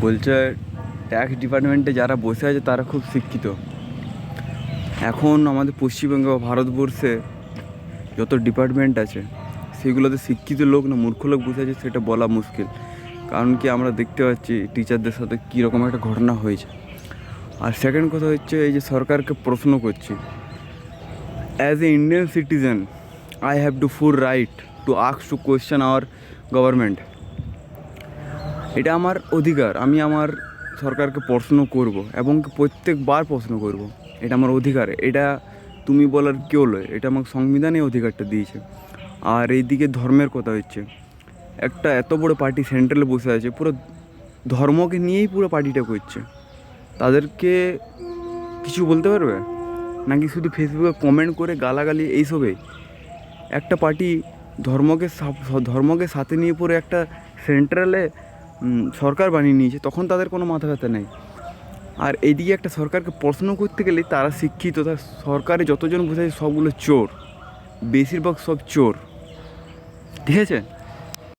বলছে ট্যাক্স ডিপার্টমেন্টে যারা বসে আছে তারা খুব শিক্ষিত। এখন আমাদের পশ্চিমবঙ্গে বা ভারতবর্ষে যত ডিপার্টমেন্ট আছে সেগুলোতে শিক্ষিত লোক না মূর্খ লোক বসে আছে সেটা বলা মুশকিল। কারণ কি আমরা দেখতে পাচ্ছি টিচারদের সাথে কীরকম একটা ঘটনা হয়েছে। আর সেকেন্ড কথা হচ্ছে এই যে সরকারকে প্রশ্ন করছি, as a Indian citizen I have to full right to ask two question hour government. এটা আমার অধিকার, আমি আমার সরকারকে প্রশ্ন করব এবং প্রত্যেকবার প্রশ্ন করব। এটা আমার অধিকার, এটা তুমি বলার কেউ নয়, এটা আমাকে সংবিধানে অধিকারটা দিয়েছে। আর এইদিকে ধর্মের কথা হচ্ছে, একটা এত বড় পার্টি সেন্ট্রালে বসে আছে, পুরো ধর্মকে নিয়েই পুরো পার্টিটা করছে। তাদেরকে কিছু বলতে পারবে নাকি শুধু ফেসবুকে কমেন্ট করে গালাগালি এইসবেই? একটা পার্টি ধর্মকে সাথে নিয়ে পরে একটা সেন্ট্রালে সরকার বানিয়ে নিয়েছে, তখন তাদের কোনো মাথা ব্যথা নেই। আর এইদিকে একটা সরকারকে প্রশ্ন করতে গেলে তারা শিক্ষিত, তার সরকারে যতজন বসে আছে সবগুলো চোর, বেশিরভাগ সব চোর, ঠিক আছে।